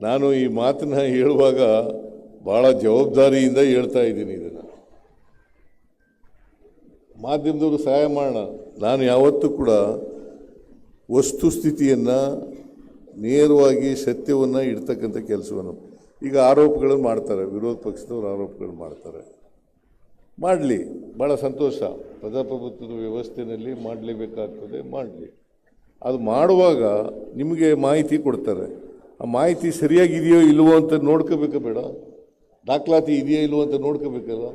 ನಾನು ಈ ಮಾತನ್ನ ಹೇಳುವಾಗ ಭಾಳ ಜವಾಬ್ದಾರಿಯಿಂದ ಹೇಳ್ತಾ ಇದ್ದೀನಿ. ಇದನ್ನು ಮಾಧ್ಯಮದವರು ಸಹಾಯ ಮಾಡೋಣ. ನಾನು ಯಾವತ್ತೂ ಕೂಡ ವಸ್ತುಸ್ಥಿತಿಯನ್ನು ನೇರವಾಗಿ ಸತ್ಯವನ್ನು ಇಡ್ತಕ್ಕಂಥ ಕೆಲಸವನ್ನು, ಈಗ ಆರೋಪಗಳನ್ನು ಮಾಡ್ತಾರೆ, ವಿರೋಧ ಪಕ್ಷದವರು ಆರೋಪಗಳು ಮಾಡ್ತಾರೆ, ಮಾಡಲಿ, ಭಾಳ ಸಂತೋಷ. ಪ್ರಜಾಪ್ರಭುತ್ವದ ವ್ಯವಸ್ಥೆಯಲ್ಲಿ ಮಾಡಲೇಬೇಕಾಗ್ತದೆ, ಮಾಡಲಿ. ಅದು ಮಾಡುವಾಗ ನಿಮಗೆ ಮಾಹಿತಿ ಕೊಡ್ತಾರೆ. ಆ ಮಾಹಿತಿ ಸರಿಯಾಗಿದೆಯೋ ಇಲ್ವೋ ಅಂತ ನೋಡ್ಕೋಬೇಕ ಬೇಡ? ದಾಖಲಾತಿ ಇದೆಯೋ ಇಲ್ವೋ ಅಂತ ನೋಡ್ಕೋಬೇಕಲ್ಲ.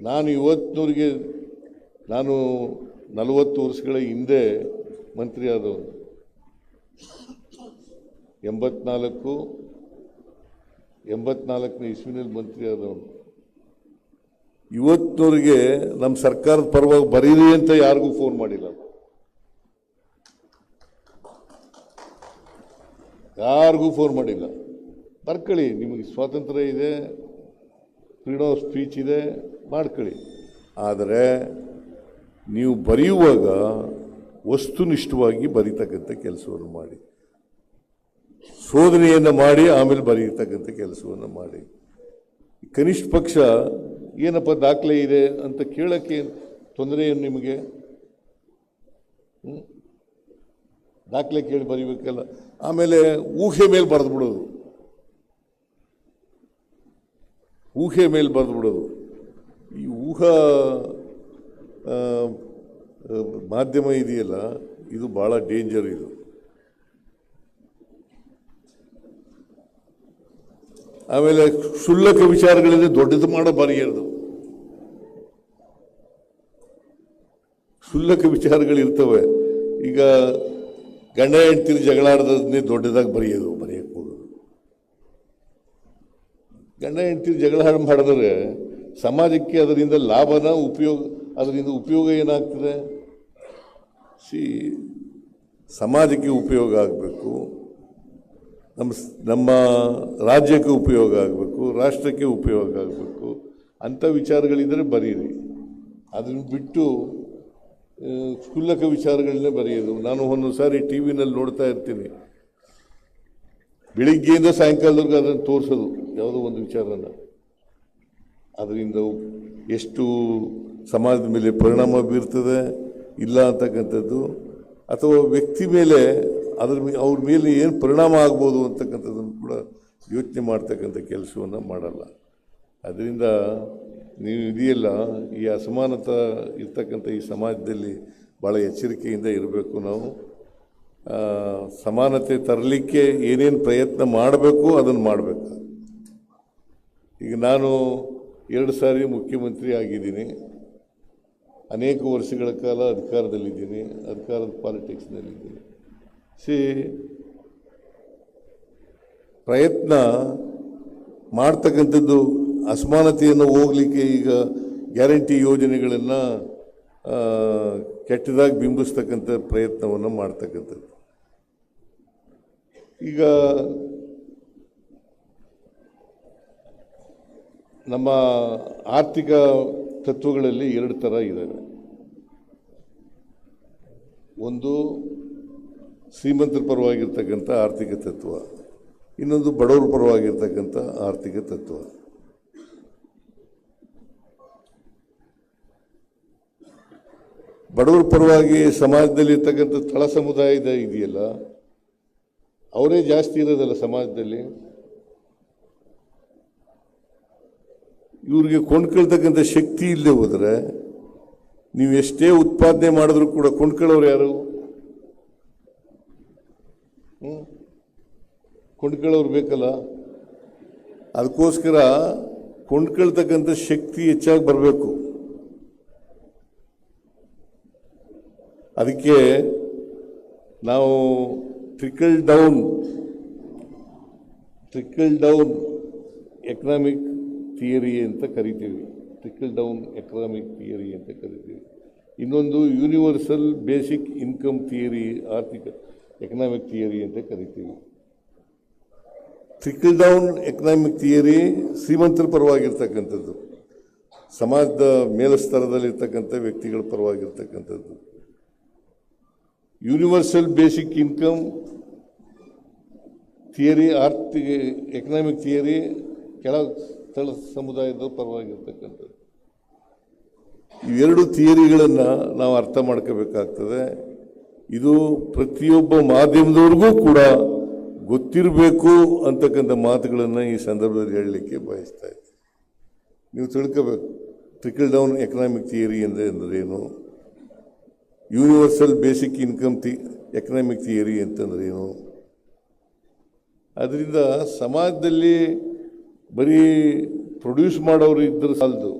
ನಾನು ಇವತ್ತಿನವರೆಗೆ, ನಾನು 40 ವರ್ಷಗಳ ಹಿಂದೆ ಮಂತ್ರಿ ಆದವನು, 84ನೇ ಇಸ್ವಿನಲ್ಲಿ ಮಂತ್ರಿ ಆದವನು. ಇವತ್ತಿನವರೆಗೆ ನಮ್ಮ ಸರ್ಕಾರದ ಪರವಾಗಿ ಬರೀರಿ ಅಂತ ಯಾರಿಗೂ ಫೋನ್ ಮಾಡಿಲ್ಲ, ಯಾರಿಗೂ ಫೋನ್ ಮಾಡಿಲ್ಲ. ಬರ್ಕೊಳ್ಳಿ, ನಿಮಗೆ ಸ್ವಾತಂತ್ರ್ಯ ಇದೆ, ಫ್ರೀಡಮ್ ಆಫ್ ಸ್ಪೀಚ್ ಇದೆ, ಮಾಡ್ಕೊಳ್ಳಿ. ಆದರೆ ನೀವು ಬರೆಯುವಾಗ ವಸ್ತುನಿಷ್ಠವಾಗಿ ಬರೀತಕ್ಕಂಥ ಕೆಲಸವನ್ನು ಮಾಡಿ, ಶೋಧನೆಯನ್ನು ಮಾಡಿ ಆಮೇಲೆ ಬರೀತಕ್ಕಂಥ ಕೆಲಸವನ್ನು ಮಾಡಿ. ಕನಿಷ್ಠ ಪಕ್ಷ ಏನಪ್ಪ ದಾಖಲೆ ಇದೆ ಅಂತ ಕೇಳೋಕ್ಕೆ ತೊಂದರೆ ಏನು ನಿಮಗೆ? ದಾಖಲೆ ಕೇಳಿ ಬರೀಬೇಕಲ್ಲ. ಆಮೇಲೆ ಊಹೆ ಮೇಲೆ ಬರೆದು ಬಿಡೋದು, ಊಹೆ ಮೇಲೆ ಬರೆದು ಬಿಡೋದು. ಈ ಊಹಾ ಮಾಧ್ಯಮ ಇದೆಯಲ್ಲ, ಇದು ಭಾಳ ಡೇಂಜರ್. ಇದು ಆಮೇಲೆ ಕ್ಷುಲ್ಲಕ ವಿಚಾರಗಳಿಂದ ದೊಡ್ಡದು ಮಾಡೋ ಬರೆಯೋದು. ಕ್ಷುಲ್ಲಕ ವಿಚಾರಗಳಿರ್ತವೆ. ಈಗ ಗಂಡ ಹೆಂಡ್ತಿರು ಜಗಳ ಆಡೋದನ್ನೇ ದೊಡ್ಡದಾಗಿ ಬರೆಯಕ್ಕೆ ಹೋಗೋದು. ಗಂಡ ಹೆಂಡ್ತಿರು ಜಗಳ ಮಾಡಿದ್ರೆ ಸಮಾಜಕ್ಕೆ ಅದರಿಂದ ಲಾಭನ ಅದರಿಂದ ಉಪಯೋಗ ಏನಾಗ್ತದೆ? ಸಮಾಜಕ್ಕೆ ಉಪಯೋಗ ಆಗಬೇಕು, ನಮ್ಮ ರಾಜ್ಯಕ್ಕೆ ಉಪಯೋಗ ಆಗಬೇಕು, ರಾಷ್ಟ್ರಕ್ಕೆ ಉಪಯೋಗ ಆಗಬೇಕು ಅಂಥ ವಿಚಾರಗಳಿದ್ದರೆ ಬರೀರಿ. ಅದನ್ನು ಬಿಟ್ಟು ಕ್ಷುಲ್ಲಕ ವಿಚಾರಗಳನ್ನೇ ಬರೆಯೋದು. ನಾನು ಒಂದೊಂದು ಸಾರಿ ಟಿ ವಿನಲ್ಲಿ ನೋಡ್ತಾ ಇರ್ತೀನಿ, ಬೆಳಿಗ್ಗೆಯಿಂದ ಸಾಯಂಕಾಲದವರೆಗೂ ಅದನ್ನು ತೋರಿಸೋದು ಯಾವುದೋ ಒಂದು ವಿಚಾರನ. ಅದರಿಂದ ಎಷ್ಟು ಸಮಾಜದ ಮೇಲೆ ಪರಿಣಾಮ ಬೀರ್ತದೆ ಇಲ್ಲ ಅಂತಕ್ಕಂಥದ್ದು, ಅಥವಾ ವ್ಯಕ್ತಿ ಮೇಲೆ ಅವ್ರ ಮೇಲೆ ಏನು ಪರಿಣಾಮ ಆಗ್ಬೋದು ಅಂತಕ್ಕಂಥದ್ದನ್ನು ಕೂಡ ಯೋಚನೆ ಮಾಡ್ತಕ್ಕಂಥ ಕೆಲಸವನ್ನು ಮಾಡಲ್ಲ. ಅದರಿಂದ ನೀವು ಇದೆಯಲ್ಲ, ಈ ಅಸಮಾನತೆ ಇರ್ತಕ್ಕಂಥ ಈ ಸಮಾಜದಲ್ಲಿ ಭಾಳ ಎಚ್ಚರಿಕೆಯಿಂದ ಇರಬೇಕು. ನಾವು ಸಮಾನತೆ ತರಲಿಕ್ಕೆ ಏನೇನು ಪ್ರಯತ್ನ ಮಾಡಬೇಕು ಅದನ್ನು ಮಾಡಬೇಕು. ಈಗ ನಾನು 2 ಸಾರಿ ಮುಖ್ಯಮಂತ್ರಿ ಆಗಿದ್ದೀನಿ, ಅನೇಕ ವರ್ಷಗಳ ಕಾಲ ಅಧಿಕಾರದಲ್ಲಿದ್ದೀನಿ, ಅಧಿಕಾರದ ಪಾಲಿಟಿಕ್ಸ್ನಲ್ಲಿದ್ದೀನಿ. ಪ್ರಯತ್ನ ಮಾಡ್ತಕ್ಕಂಥದ್ದು ಅಸಮಾನತೆಯನ್ನು ಹೋಗಲಿಕ್ಕೆ. ಈಗ ಗ್ಯಾರಂಟಿ ಯೋಜನೆಗಳನ್ನು ಕೆಟ್ಟದಾಗಿ ಬಿಂಬಿಸ್ತಕ್ಕಂಥ ಪ್ರಯತ್ನವನ್ನು ಮಾಡ್ತಕ್ಕಂಥದ್ದು. ಈಗ ನಮ್ಮ ಆರ್ಥಿಕ ತತ್ವಗಳಲ್ಲಿ 2 ಥರ ಇದ್ದಾವೆ. ಒಂದು ಶ್ರೀಮಂತರ ಪರವಾಗಿರ್ತಕ್ಕಂಥ ಆರ್ಥಿಕ ತತ್ವ, ಇನ್ನೊಂದು ಬಡವರ ಪರವಾಗಿರ್ತಕ್ಕಂಥ ಆರ್ಥಿಕ ತತ್ವ. ಬಡವರ ಪರವಾಗಿ ಸಮಾಜದಲ್ಲಿ ಇರ್ತಕ್ಕಂಥ ತಳ ಸಮುದಾಯದ ಇದೆಯಲ್ಲ, ಅವರೇ ಜಾಸ್ತಿ ಇರೋದಲ್ಲ ಸಮಾಜದಲ್ಲಿ. ಇವ್ರಿಗೆ ಕೊಂಡ್ಕೊಳ್ತಕ್ಕಂಥ ಶಕ್ತಿ ಇಲ್ಲದೆ ಹೋದರೆ ನೀವು ಎಷ್ಟೇ ಉತ್ಪಾದನೆ ಮಾಡಿದ್ರು ಕೂಡ ಕೊಂಡ್ಕೊಳ್ಳೋರು ಯಾರು? ಕೊಂಡ್ಕೊಳ್ಳೋರು ಬೇಕಲ್ಲ. ಅದಕ್ಕೋಸ್ಕರ ಕೊಂಡ್ಕೊಳ್ತಕ್ಕಂಥ ಶಕ್ತಿ ಹೆಚ್ಚಾಗಿ ಬರಬೇಕು. ಅದಕ್ಕೆ ನಾವು ಟ್ರಿಕಲ್ ಡೌನ್ ಎಕನಾಮಿಕ್ ಥಿಯರಿ ಅಂತ ಕರಿತೀವಿ. ಟ್ರಿಕಲ್ ಡೌನ್ ಎಕನಾಮಿಕ್ ಥಿಯರಿ ಅಂತ ಕರಿತೀವಿ. ಇನ್ನೊಂದು universal basic income theory, economic theory ಅಂತ ಕರಿತೀವಿ. ಟ್ರಿಕಲ್ ಡೌನ್ ಎಕನಾಮಿಕ್ ಥಿಯರಿ ಶ್ರೀಮಂತರ ಪರವಾಗಿರ್ತಕ್ಕಂಥದ್ದು, ಸಮಾಜದ ಮೇಲಸ್ತರದಲ್ಲಿರ್ತಕ್ಕಂಥ ವ್ಯಕ್ತಿಗಳ ಪರವಾಗಿರ್ತಕ್ಕಂಥದ್ದು. ಯೂನಿವರ್ಸಲ್ ಬೇಸಿಕ್ ಇನ್ಕಮ್ ಥಿಯರಿ ಆರ್ಥಿಕ ಎಕನಾಮಿಕ್ ಥಿಯರಿ ಕೆಳ ಸ್ಥಳ ಸಮುದಾಯದ ಪರವಾಗಿರ್ತಕ್ಕಂಥದ್ದು. ಇವೆರಡು ಥಿಯರಿಗಳನ್ನು ನಾವು ಅರ್ಥ ಮಾಡ್ಕೋಬೇಕಾಗ್ತದೆ. ಇದು ಪ್ರತಿಯೊಬ್ಬ ಮಾಧ್ಯಮದವ್ರಿಗೂ ಕೂಡ ಗೊತ್ತಿರಬೇಕು ಅಂತಕ್ಕಂಥ ಮಾತುಗಳನ್ನು ಈ ಸಂದರ್ಭದಲ್ಲಿ ಹೇಳಲಿಕ್ಕೆ ಬಯಸ್ತಾ ಇದ್ದೀನಿ. ನೀವು ತಿಳ್ಕೋಬೇಕು, ಟ್ರಿಕಲ್ ಡೌನ್ ಎಕನಾಮಿಕ್ ಥಿಯರಿ ಅಂದ್ರೇನು, universal basic income economic theory ಅಂತಂದ್ರೇನು. ಅದರಿಂದ ಸಮಾಜದಲ್ಲಿ ಬರೀ ಪ್ರೊಡ್ಯೂಸ್ ಮಾಡೋರು ಇದ್ದರೆ ಸಾಲದು,